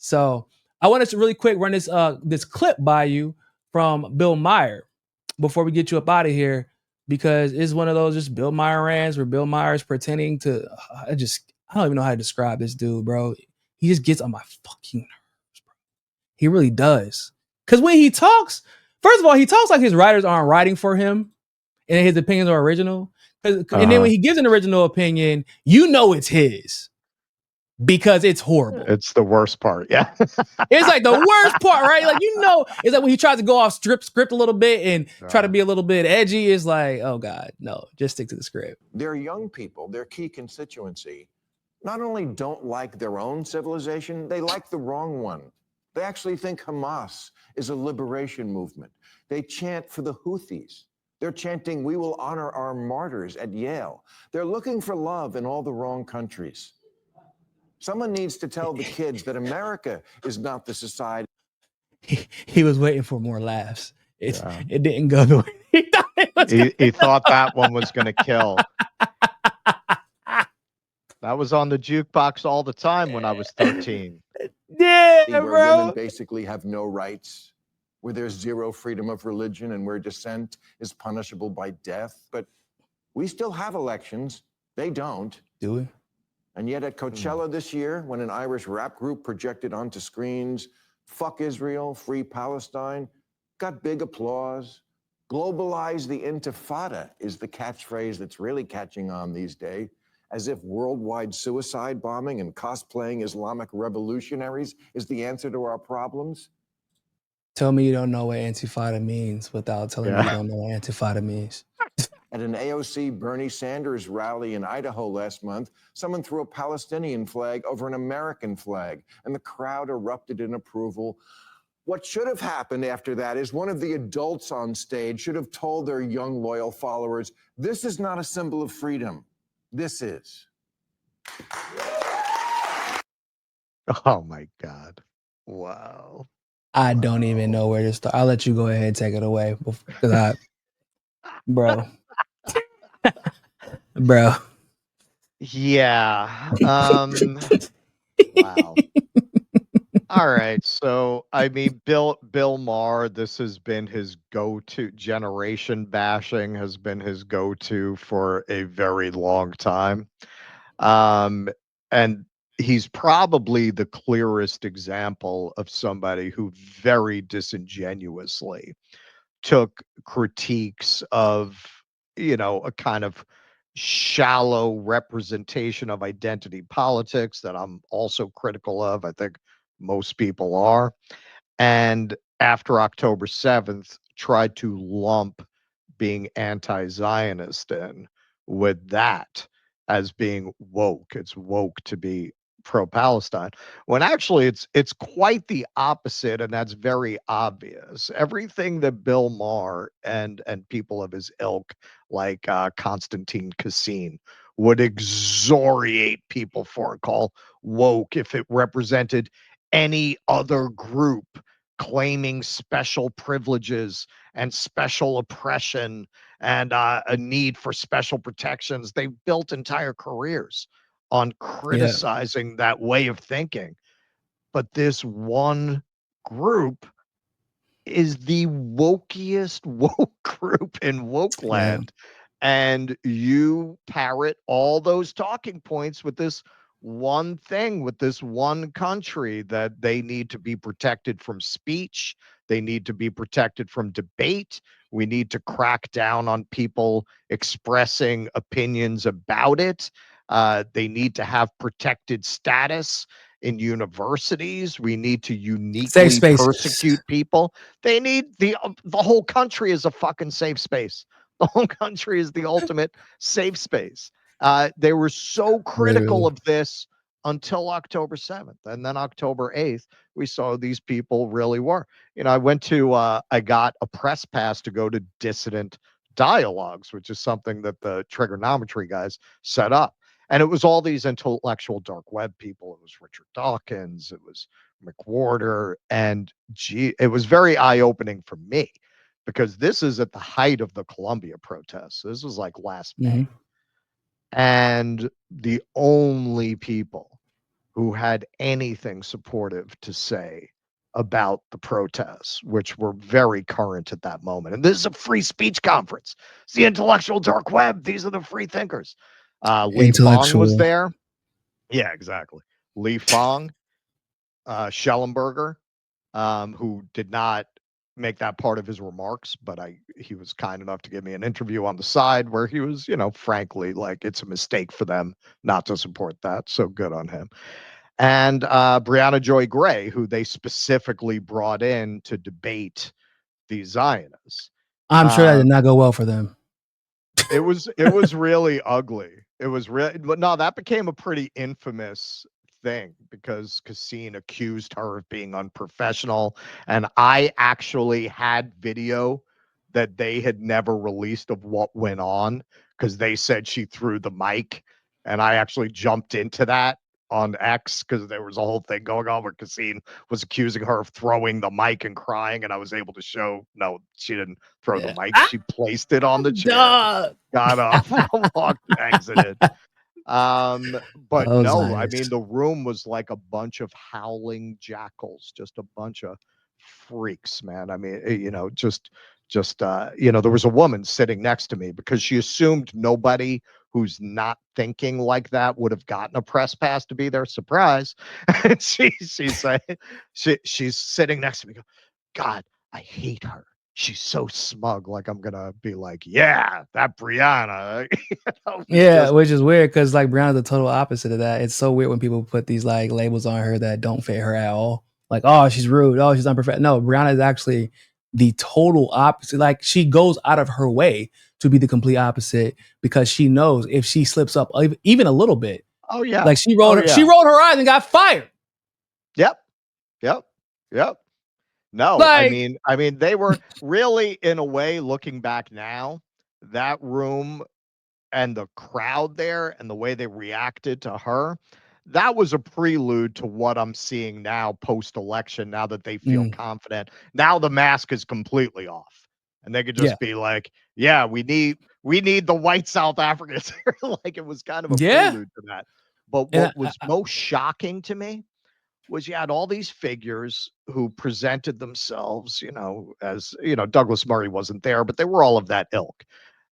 So I want to really quick run this clip by you from Bill Maher before we get you up out of here, because it's one of those just Bill Maher rants where Bill Maher is pretending to. I don't even know how to describe this dude, bro. He just gets on my fucking nerves, bro. He really does. Because when he talks, first of all, he talks like his writers aren't writing for him and his opinions are original. And then when he gives an original opinion, you know it's his because it's horrible. It's the worst part. Yeah. It's like the worst part, right? Like, you know, it's like when he tries to go off script a little bit and try to be a little bit edgy. It's like, oh God, no, just stick to the script. Their young people, their key constituency, not only don't like their own civilization, they like the wrong one. They actually think Hamas is a liberation movement. They chant for the Houthis. They're chanting, "We will honor our martyrs" at Yale. They're looking for love in all the wrong countries. Someone needs to tell the kids that America is not the society. He was waiting for more laughs. It didn't go the way he thought it was. He thought that one was going to kill. That was on the jukebox all the time when I was 13. Yeah, where bro. women basically have no rights, where there's zero freedom of religion, and where dissent is punishable by death. But we still have elections. They don't. Do we? And yet at Coachella this year, when an Irish rap group projected onto screens, "Fuck Israel, free Palestine," got big applause. "Globalize the Intifada" is the catchphrase that's really catching on these days, as if worldwide suicide bombing and cosplaying Islamic revolutionaries is the answer to our problems. Tell me you don't know what Intifada means without telling me you don't know what Intifada means. At an AOC Bernie Sanders rally in Idaho last month, someone threw a Palestinian flag over an American flag, and the crowd erupted in approval. What should have happened after that is one of the adults on stage should have told their young, loyal followers, "This is not a symbol of freedom. This is." Oh my God. Wow. I don't even know where to start. I'll let you go ahead and take it away. Because bro. Bro. Yeah. Wow. All right. So, I mean, Bill Maher, this has been his go-to. Generation bashing has been his go-to for a very long time. And he's probably the clearest example of somebody who very disingenuously took critiques of, a kind of shallow representation of identity politics that I'm also critical of. I think most people are. And after October 7th, tried to lump being anti-Zionist in with that as being woke. It's woke to be pro-Palestine, when actually it's quite the opposite, and that's very obvious. Everything that Bill Maher and people of his ilk, like Konstantin Kassin, would exoriate people for and call woke if it represented any other group claiming special privileges and special oppression and a need for special protections. They built entire careers on criticizing that way of thinking. But this one group is the wokiest woke group in woke land. And you parrot all those talking points with this one thing, with this one country, that they need to be protected from speech. They need to be protected from debate. We need to crack down on people expressing opinions about it. They need to have protected status in universities. We need to uniquely persecute people. They need the whole country is a fucking safe space. The whole country is the ultimate safe space. They were so critical of this until October 7th. And then October 8th, we saw these people really were. I went to, I got a press pass to go to Dissident Dialogues, which is something that the Trigonometry guys set up. And it was all these intellectual dark web people. It was Richard Dawkins. It was McWhorter. And it was very eye-opening for me, because this is at the height of the Columbia protests. This was like last May. And the only people who had anything supportive to say about the protests, which were very current at that moment. And this is a free speech conference. It's the intellectual dark web. These are the free thinkers. Li Fong was there. Yeah, exactly. Li Fong, Schellenberger, who did not make that part of his remarks, but he was kind enough to give me an interview on the side where he was, frankly, like, it's a mistake for them not to support that. So good on him. And Brianna Joy Gray, who they specifically brought in to debate the Zionists. I'm sure that did not go well for them. It was really ugly. It was really, but no, that became a pretty infamous thing because Cassine accused her of being unprofessional. And I actually had video that they had never released of what went on because they said she threw the mic. And I actually jumped into that on X because there was a whole thing going on where Cassine was accusing her of throwing the mic and crying, and I was able to show no, she didn't throw the mic. She placed it on the chair, got up, walked, exited. But no, I mean, the room was like a bunch of howling jackals, just a bunch of freaks, man. I mean, just there was a woman sitting next to me because she assumed nobody who's not thinking like that would have gotten a press pass to be there. Surprise. And she's sitting next to me. God, I hate her. She's so smug. Like, I'm gonna be like, yeah, that Brianna. Yeah, which is weird because like Brianna's the total opposite of that. It's so weird when people put these like labels on her that don't fit her at all. Like, oh, she's rude. Oh, she's unprofessional. No, Brianna is actually the total opposite. Like, she goes out of her way to be the complete opposite because she knows if she slips up even a little bit. Oh yeah. Like she rolled her eyes and got fired. Yep. No, like, I mean, they were really, in a way, looking back now, that room and the crowd there and the way they reacted to her, that was a prelude to what I'm seeing now post-election, now that they feel confident. Now the mask is completely off. And they could just be like, yeah, we need the white South Africans. Like, it was kind of a prelude to that. But what was most shocking to me was you had all these figures who presented themselves, as, Douglas Murray wasn't there, but they were all of that ilk,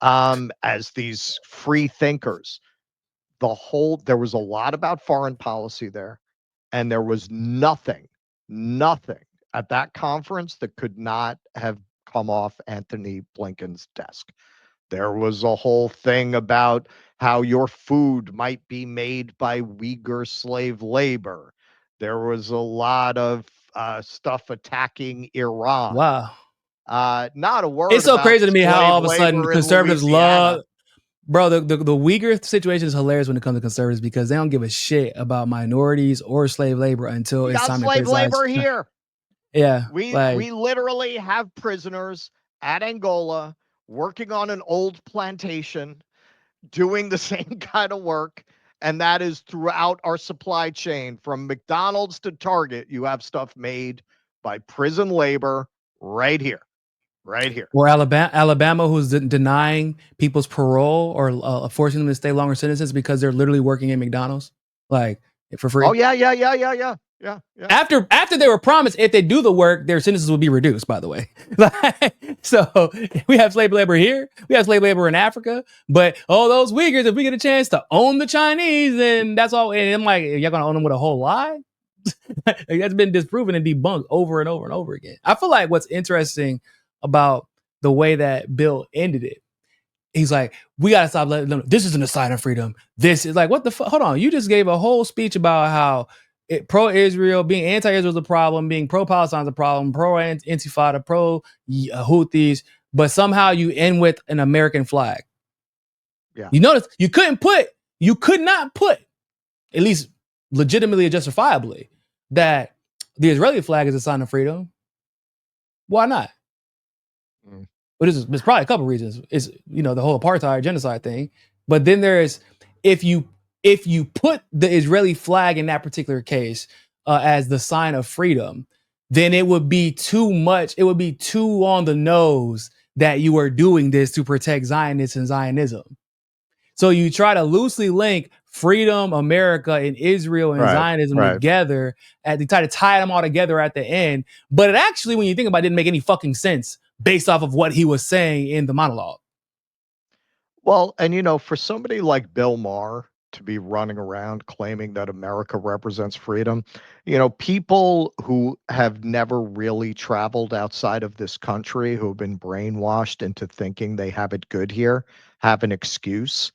as these free thinkers. There was a lot about foreign policy there, and there was nothing at that conference that could not have come off Anthony Blinken's desk. There was a whole thing about how your food might be made by Uyghur slave labor. There was a lot of stuff attacking Iran. Wow. Not a word. It's so crazy to me how all of a sudden conservatives love, bro. The Uyghur situation is hilarious when it comes to conservatives because they don't give a shit about minorities or slave labor until it's time to criticize. Slave labor here. Yeah, we literally have prisoners at Angola working on an old plantation, doing the same kind of work. And that is throughout our supply chain. From McDonald's to Target, you have stuff made by prison labor right here. Or Alabama, who's denying people's parole or forcing them to stay longer sentences because they're literally working in McDonald's, like, for free. Oh, yeah. After they were promised if they do the work, their sentences will be reduced, by the way. So we have slave labor here. We have slave labor in Africa. But those Uyghurs, if we get a chance to own the Chinese, then that's all. And I'm like, y'all going to own them with a whole lie? That's been disproven and debunked over and over and over again. I feel like what's interesting about the way that Bill ended it, he's like, we got to stop letting them. This isn't a sign of freedom. This is like, what the fuck? Hold on. You just gave a whole speech about how pro-Israel, being anti-Israel is a problem, being pro-Palestine is a problem, pro-Intifada, pro-Houthis, but somehow you end with an American flag. Yeah. You notice you could not put, at least legitimately and justifiably, that the Israeli flag is a sign of freedom. Why not? But there's probably a couple reasons. It's, the whole apartheid genocide thing. But then there's, if you put the Israeli flag in that particular case as the sign of freedom, then it would be too much. It would be too on the nose that you are doing this to protect Zionists and Zionism. So you try to loosely link freedom, America, and Israel and Zionism together. They try to tie them all together at the end. But it actually, when you think about it, didn't make any fucking sense based off of what he was saying in the monologue. Well, and you know, for somebody like Bill Maher to be running around claiming that America represents freedom, you know, people who have never really traveled outside of this country, who have been brainwashed into thinking they have it good here, have an excuse.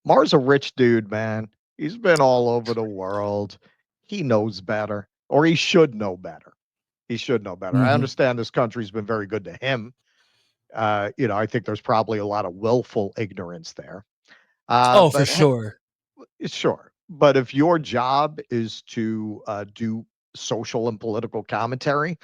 Maher's a rich dude, man. He's been all over the world. He knows better, or he should know better. He should know better. I understand this country's been very good to him. You know, I think there's probably a lot of willful ignorance there. For But sure. sure. But if your job is to do social and political commentary,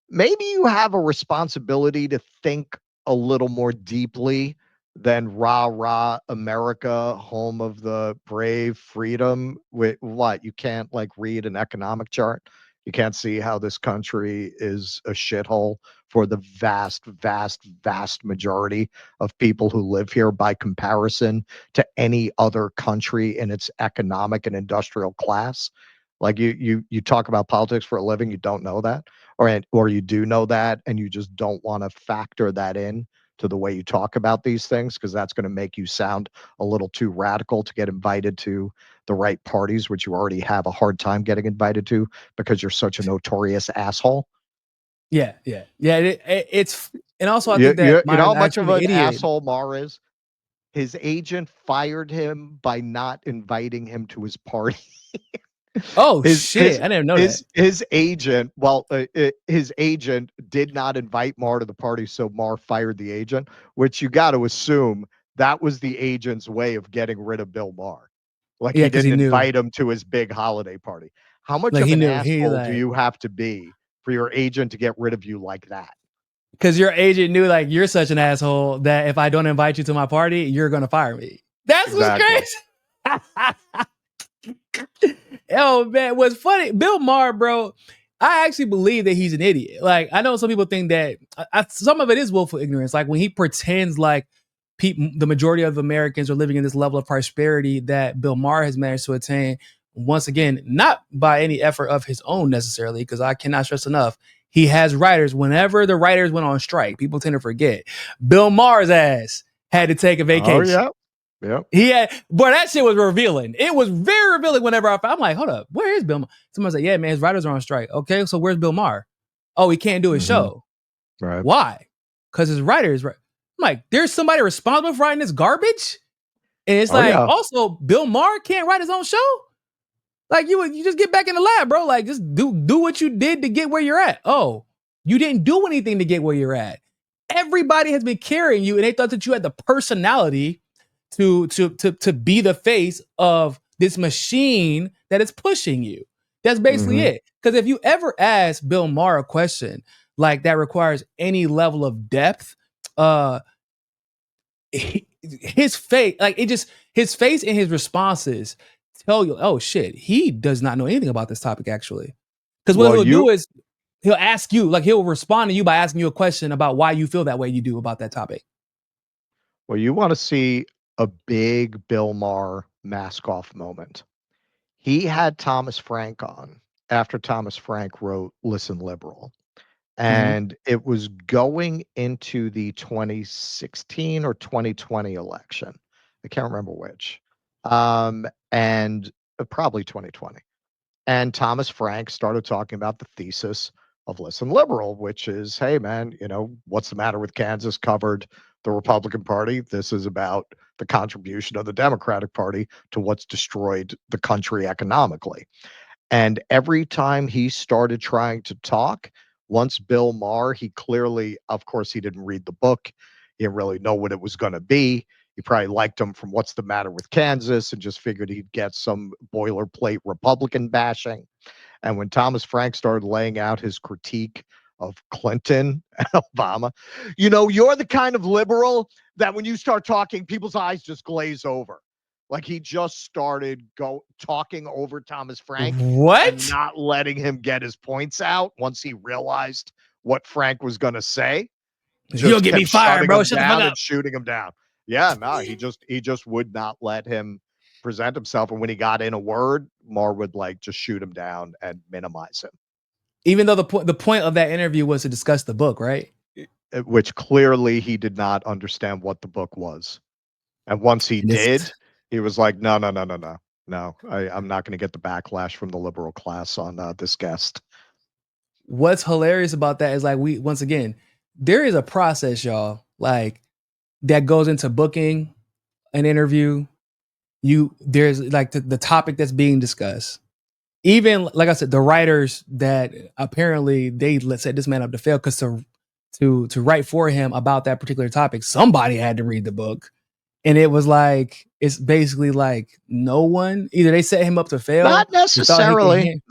maybe you have a responsibility to think a little more deeply than rah rah America, home of the brave, freedom. What, you can't like read an economic chart? You can't see how this country is a shithole for the vast, vast, vast majority of people who live here by comparison to any other country in its economic and industrial class. Like you talk about politics for a living, you don't know that, or you do know that, and you just don't want to factor that in to the way you talk about these things, because that's going to make you sound a little too radical to get invited to the right parties, which you already have a hard time getting invited to because you're such a notorious asshole. Yeah. It's, and also I think that you know how much actually of an idiot. asshole Maher is? His agent fired him by not inviting him to his party. Shit! I didn't know that. His agent, his agent did not invite Maher to the party, so Maher fired the agent, which you got to assume that was the agent's way of getting rid of Bill Maher. Like, he didn't invite him to his big holiday party. How much of an asshole do you have to be for your agent to get rid of you like that? Because your agent knew, like, you're such an asshole that if I don't invite you to my party, you're gonna fire me. That's what's crazy. Oh man, what's funny, Bill Maher, bro, I actually believe that he's an idiot. Like, I know some people think that some of it is willful ignorance. Like when he pretends like the majority of Americans are living in this level of prosperity that Bill Maher has managed to attain. Once again, not by any effort of his own necessarily, because I cannot stress enough, he has writers. Whenever the writers went on strike, people tend to forget. Bill Maher's ass had to take a vacation. Oh, yeah. He had, boy, that shit was revealing. It was very revealing whenever I'm like, hold up, where is Bill Maher? Somebody said, yeah, man, his writers are on strike. Okay, so where's Bill Maher? Oh, he can't do his show. Right. Why? Because his writers, I'm like, there's somebody responsible for writing this garbage? And it's also, Bill Maher can't write his own show? Like, you just get back in the lab, bro. Like, just do what you did to get where you're at. Oh, you didn't do anything to get where you're at. Everybody has been carrying you, and they thought that you had the personality to be the face of this machine that is pushing you. That's basically it. Because if you ever ask Bill Maher a question like that requires any level of depth, his face, like his face and his responses tell you, oh shit, he does not know anything about this topic actually. Because what he'll do is he'll ask you, like he'll respond to you by asking you a question about why you feel that way you do about that topic. Well, you want to see a big Bill Maher mask off moment. He had Thomas Frank on after Thomas Frank wrote Listen Liberal. And it was going into the 2016 or 2020 election. I can't remember which. And probably 2020. And Thomas Frank started talking about the thesis of Listen Liberal, which is, hey, man, you know, what's the matter with Kansas covered the Republican Party? This is about the contribution of the Democratic Party to what's destroyed the country economically. And every time he started trying to talk, once Bill Maher, he clearly, of course, he didn't read the book. He didn't really know what it was going to be. He probably liked him from What's the Matter with Kansas and just figured he'd get some boilerplate Republican bashing. And when Thomas Frank started laying out his critique of Clinton and Obama, you know, you're the kind of liberal that when you start talking, people's eyes just glaze over. Like he just started talking over Thomas Frank. What? And not letting him get his points out once he realized what Frank was going to say. You'll get me fired, bro. Shut the fuck up. And shooting him down. Yeah, no, he just would not let him present himself. And when he got in a word, Maher would like just shoot him down and minimize him. Even though the point of that interview was to discuss the book, right? Which clearly he did not understand what the book was. And once he did, he was like, no, I'm not going to get the backlash from the liberal class on this guest. What's hilarious about that is like, once again, there is a process, y'all, like that goes into booking an interview. There's like the topic that's being discussed. Even like I said, the writers that apparently they set this man up to fail because to write for him about that particular topic, somebody had to read the book. And it was like, it's basically like no one, either they set him up to fail. Not necessarily,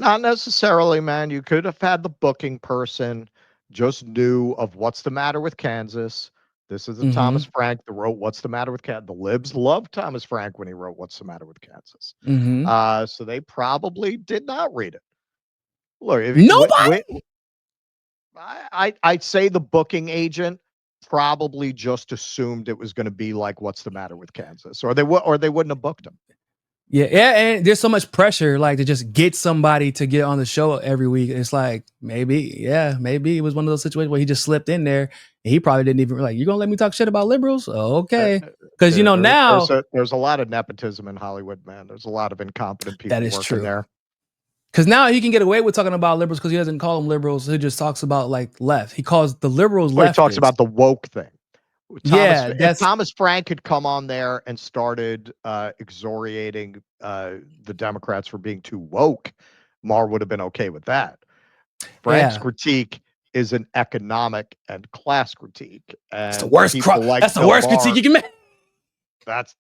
man. You could have had the booking person just knew of What's the Matter with Kansas. This is Thomas Frank that wrote What's the Matter with Kansas. The libs loved Thomas Frank when he wrote What's the Matter with Kansas. So they probably did not read it. Look, nobody. I'd say the booking agent probably just assumed it was going to be like What's the Matter with Kansas, or they wouldn't have booked him. Yeah, and there's so much pressure, like to just get somebody to get on the show every week. It's like maybe it was one of those situations where he just slipped in there, and he probably didn't even like. You gonna let me talk shit about liberals? Okay, because now there's a lot of nepotism in Hollywood, man. There's a lot of incompetent people that is working true there. Because now he can get away with talking about liberals because he doesn't call them liberals. He just talks about like left. He calls the liberals left. He talks about the woke thing. If Thomas Frank had come on there and started exoriating the Democrats for being too woke, Maher would have been okay with that. Frank's critique is an economic and class critique. And that's the worst. That's the worst critique you can make. That's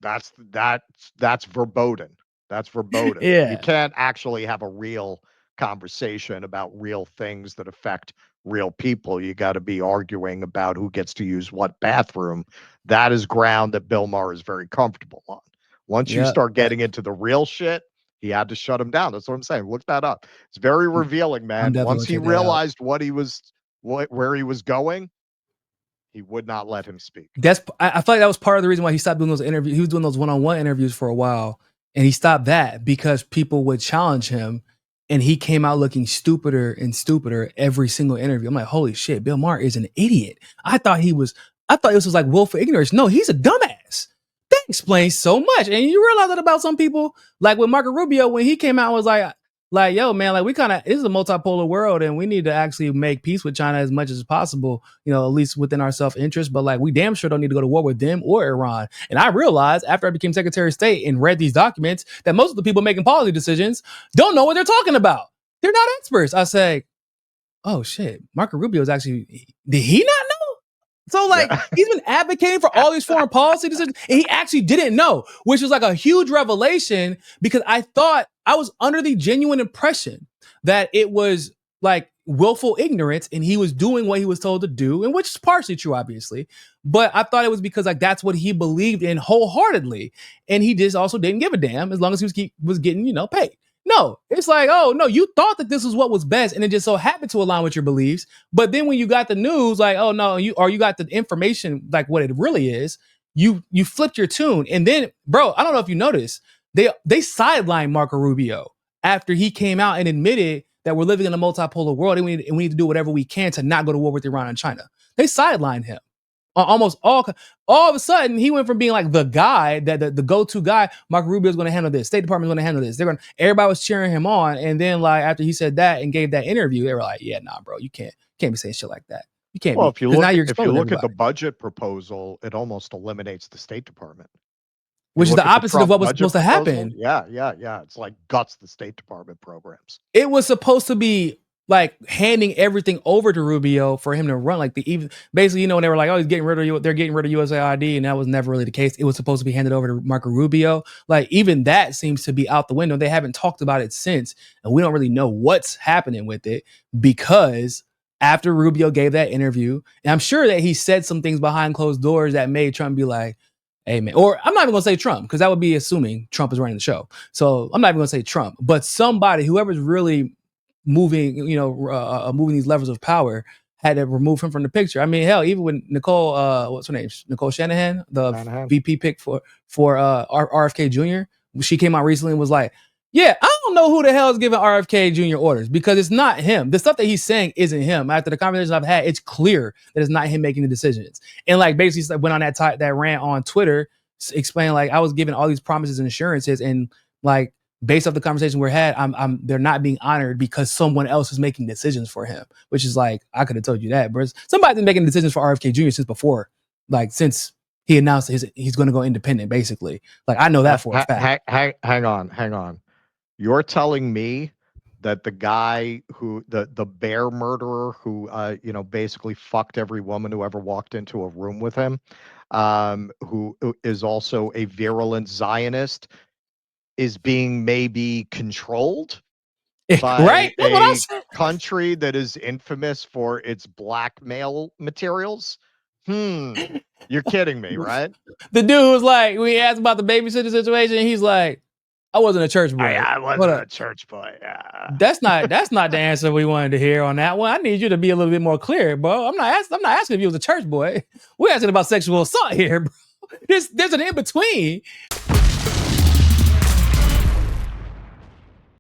verboten. That's verboten. Yeah. You can't actually have a real conversation about real things that affect real people. You got to be arguing about who gets to use what bathroom. That is ground that Bill Maher is very comfortable on. Once you start getting into the real shit, he had to shut him down. That's what I'm saying. Look that up. It's very revealing, man. Once he realized where he was going, he would not let him speak. I feel like that was part of the reason why he stopped doing those interviews. He was doing those one-on-one interviews for a while, and he stopped that because people would challenge him. And he came out looking stupider and stupider every single interview. I'm like, holy shit, Bill Maher is an idiot. I thought this was like willful ignorance. No, he's a dumbass. That explains so much. And you realize that about some people, like with Marco Rubio, when he came out and was like, yo, man, like this is a multipolar world and we need to actually make peace with China as much as possible, at least within our self-interest. But like, we damn sure don't need to go to war with them or Iran. And I realized after I became Secretary of State and read these documents that most of the people making policy decisions don't know what they're talking about. They're not experts. I say, oh shit, Marco Rubio did he not know? So like he's been advocating for all these foreign policy decisions and he actually didn't know, which was like a huge revelation because I thought I was under the genuine impression that it was like willful ignorance and he was doing what he was told to do, and which is partially true, obviously. But I thought it was because like that's what he believed in wholeheartedly. And he just also didn't give a damn as long as he was getting, paid. No, it's like, oh no, you thought that this was what was best and it just so happened to align with your beliefs. But then when you got the news, like, oh no, you got the information like what it really is, you flipped your tune. And then, bro, I don't know if you noticed, they sidelined Marco Rubio after he came out and admitted that we're living in a multipolar world and we need to do whatever we can to not go to war with Iran and China. They sidelined him. Almost all of a sudden, he went from being like the guy, the go-to guy. Marco Rubio's going to handle this. State Department's going to handle this. Everybody was cheering him on, and then like after he said that and gave that interview, they were like, "Yeah, nah, bro, you can't be saying shit like that. You can't." Well, if you look at the budget proposal, it almost eliminates the State Department, which is the opposite of what was supposed to happen. Yeah. It's like guts the State Department programs. It was supposed to be like handing everything over to Rubio for him to run, like basically, when they were like, oh, they're getting rid of USAID, and that was never really the case. It was supposed to be handed over to Marco Rubio. Like even that seems to be out the window. They haven't talked about it since, and we don't really know what's happening with it because after Rubio gave that interview, and I'm sure that he said some things behind closed doors that made Trump be like, hey man, or I'm not even gonna say Trump because that would be assuming Trump is running the show. So I'm not even gonna say Trump, but somebody, whoever's really moving, moving these levers of power, had to remove him from the picture. I mean, hell, even when Nicole, what's her name? Nicole Shanahan, the VP pick for RFK Jr., she came out recently and was like, yeah, I don't know who the hell is giving RFK Jr. orders because it's not him. The stuff that he's saying isn't him. After the conversations I've had, it's clear that it's not him making the decisions. And like basically went on that rant on Twitter, explaining like I was giving all these promises and assurances, and like based off the conversation we had, they're not being honored because someone else is making decisions for him. Which is like I could have told you that, bro. Somebody's been making decisions for RFK Jr. since before, like since he announced he's going to go independent. Basically, like I know that for a fact. Hang on. You're telling me that the guy who the bear murderer who basically fucked every woman who ever walked into a room with him, who is also a virulent Zionist, is being maybe controlled by right? a country that is infamous for its blackmail materials? You're kidding me, right? The dude was like, we asked about the babysitter situation, and he's like, I wasn't a church boy. I wasn't a church boy. Yeah. That's not the answer we wanted to hear on that one. I need you to be a little bit more clear, bro. I'm not asking if you was a church boy. We're asking about sexual assault here, bro. There's an in between.